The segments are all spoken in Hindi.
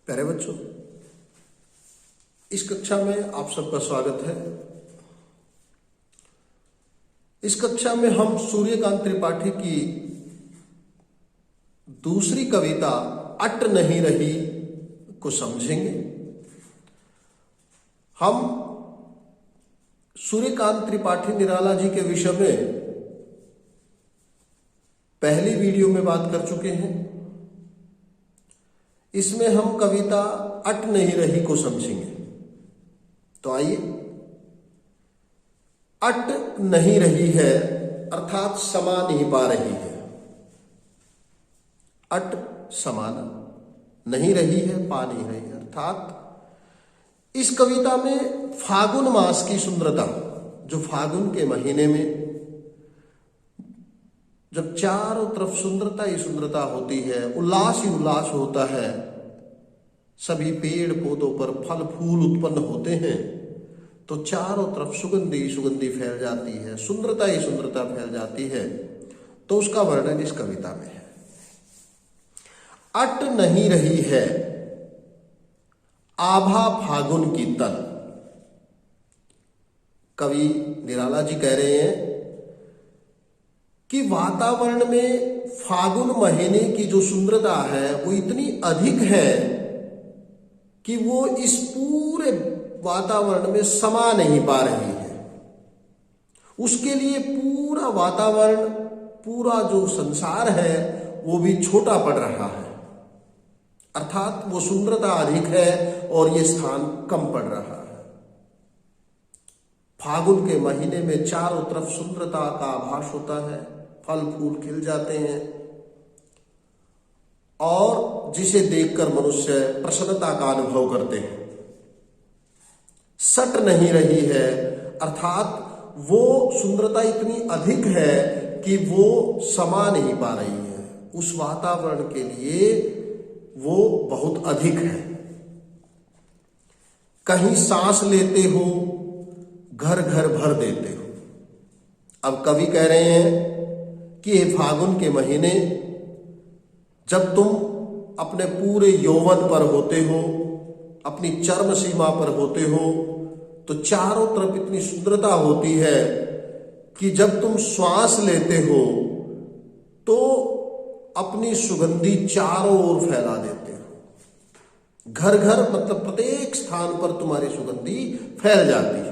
प्यारे बच्चों, इस कक्षा में आप सबका स्वागत है। इस कक्षा में हम सूर्यकांत त्रिपाठी की दूसरी कविता अट नहीं रही को समझेंगे। हम सूर्यकांत त्रिपाठी निराला जी के विषय में पहली वीडियो में बात कर चुके हैं। इसमें हम कविता अट नहीं रही को समझेंगे। तो आइए, अट नहीं रही है अर्थात समा नहीं पा रही है। अट समाना नहीं रही है, पा नहीं रही है, अर्थात इस कविता में फागुन मास की सुंदरता, जो फागुन के महीने में जब चारों तरफ सुंदरता ही सुंदरता होती है, उल्लास ही उल्लास होता है, सभी पेड़ पौधों पर फल फूल उत्पन्न होते हैं, तो चारों तरफ सुगंधी सुगंधी फैल जाती है, सुंदरता ही सुंदरता फैल जाती है। तो उसका वर्णन इस कविता में है। अट नहीं रही है आभा फागुन की तन। कवि निराला जी कह रहे हैं कि वातावरण में फागुन महीने की जो सुंदरता है वो इतनी अधिक है कि वो इस पूरे वातावरण में समा नहीं पा रही है। उसके लिए पूरा वातावरण, पूरा जो संसार है वो भी छोटा पड़ रहा है, अर्थात वो सुंदरता अधिक है और ये स्थान कम पड़ रहा है। फागुन के महीने में चारों तरफ सुंदरता का आभास होता है, फल फूल खिल जाते हैं और जिसे देखकर मनुष्य प्रसन्नता का अनुभव करते हैं। सट नहीं रही है अर्थात वो सुंदरता इतनी अधिक है कि वो समा नहीं पा रही है, उस वातावरण के लिए वो बहुत अधिक है। कहीं सांस लेते हो घर घर भर देते हो। अब कवि कह रहे हैं कि ये फागुन के महीने जब तुम अपने पूरे यौवन पर होते हो, अपनी चरम सीमा पर होते हो, तो चारों तरफ इतनी सुंदरता होती है कि जब तुम श्वास लेते हो तो अपनी सुगंधी चारों ओर फैला देते हो। घर घर मतलब प्रत्येक स्थान पर तुम्हारी सुगंधी फैल जाती है।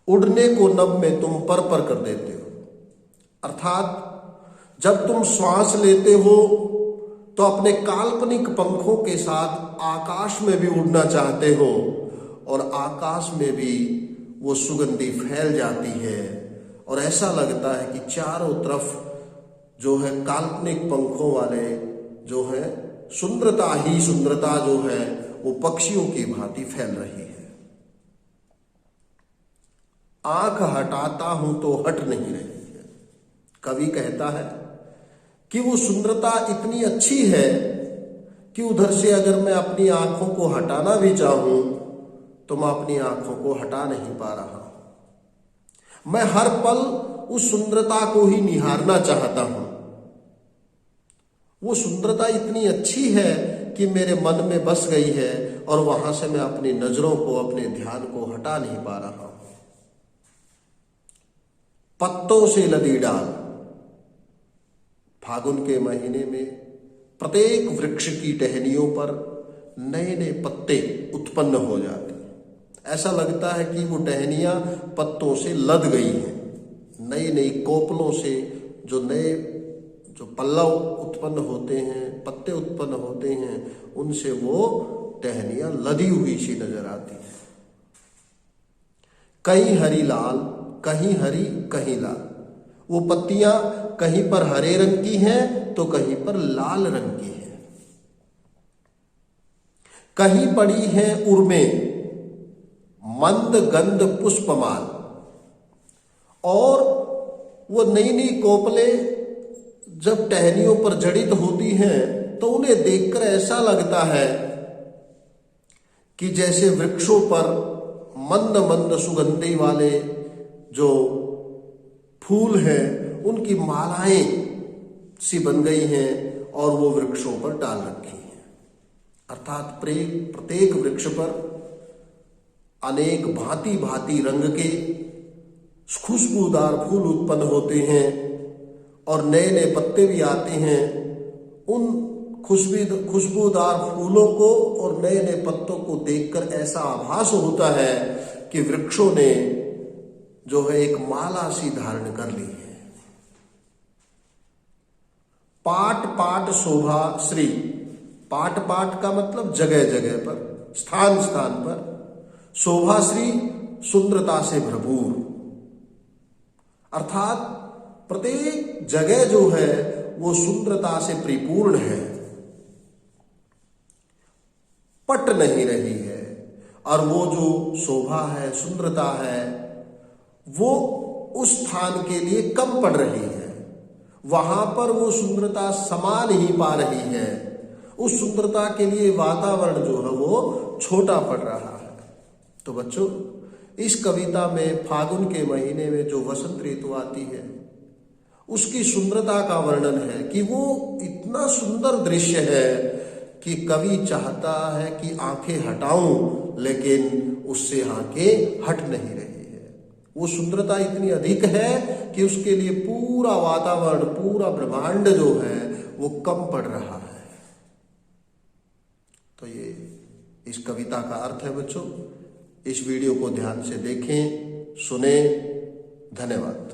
उड़ने को नभ में तुम पर कर देते हो, अर्थात जब तुम श्वास लेते हो तो अपने काल्पनिक पंखों के साथ आकाश में भी उड़ना चाहते हो और आकाश में भी वो सुगंधी फैल जाती है और ऐसा लगता है कि चारों तरफ जो है काल्पनिक पंखों वाले जो है सुंदरता ही सुंदरता जो है वो पक्षियों की भांति फैल रही है। आंख हटाता हूं तो हट नहीं रही है। कवि कहता है कि वो सुंदरता इतनी अच्छी है कि उधर से अगर मैं अपनी आंखों को हटाना भी चाहूं तो मैं अपनी आंखों को हटा नहीं पा रहा। मैं हर पल उस सुंदरता को ही निहारना चाहता हूं। वो सुंदरता इतनी अच्छी है कि मेरे मन में बस गई है और वहां से मैं अपनी नजरों को, अपने ध्यान को हटा नहीं पा रहा हूं। पत्तों से लदी डाल। फागुन के महीने में प्रत्येक वृक्ष की टहनियों पर नए नए पत्ते उत्पन्न हो जाते हैं। ऐसा लगता है कि वो टहनियां पत्तों से लद गई हैं। नई नई कोपलों से जो नए जो पल्लव उत्पन्न होते हैं, पत्ते उत्पन्न होते हैं, उनसे वो टहनियां लदी हुई सी नजर आती है। कहीं हरी लाल, कहीं हरी कहीं लाल। वो पत्तियां कहीं पर हरे रंग की हैं तो कहीं पर लाल रंग की हैं। कहीं पड़ी हैं उर्में मंद गंध पुष्पमाल। और वो नई नई कोपले जब टहनियों पर जड़ित होती हैं तो उन्हें देखकर ऐसा लगता है कि जैसे वृक्षों पर मंद मंद सुगंधी वाले जो फूल हैं उनकी मालाएं सी बन गई हैं और वो वृक्षों पर डाल रखी हैं। अर्थात प्रत्येक वृक्ष पर अनेक भांति भांति रंग के खुशबूदार फूल उत्पन्न होते हैं और नए नए पत्ते भी आते हैं। उन खुशबूदार फूलों को और नए नए पत्तों को देखकर ऐसा आभास होता है कि वृक्षों ने जो है एक माला सी धारण कर ली है। पाट पाट शोभा श्री, पाट पाट का मतलब जगह जगह पर, स्थान स्थान पर, शोभा श्री सुंदरता से भरपूर, अर्थात प्रत्येक जगह जो है वो सुंदरता से परिपूर्ण है, पट नहीं रही है। और वो जो शोभा है, सुंदरता है, वो उस स्थान के लिए कम पड़ रही है, वहां पर वो सुंदरता समा नहीं पा रही है। उस सुंदरता के लिए वातावरण जो है वो छोटा पड़ रहा है। तो बच्चों, इस कविता में फागुन के महीने में जो वसंत ऋतु आती है उसकी सुंदरता का वर्णन है कि वो इतना सुंदर दृश्य है कि कवि चाहता है कि आंखें हटाऊं, लेकिन उससे आंखें हट नहीं रही है। वो सुंदरता इतनी अधिक है कि उसके लिए पूरा वातावरण, पूरा ब्रह्मांड जो है वो कम पड़ रहा है। तो ये इस कविता का अर्थ है बच्चों। इस वीडियो को ध्यान से देखें, सुने। धन्यवाद।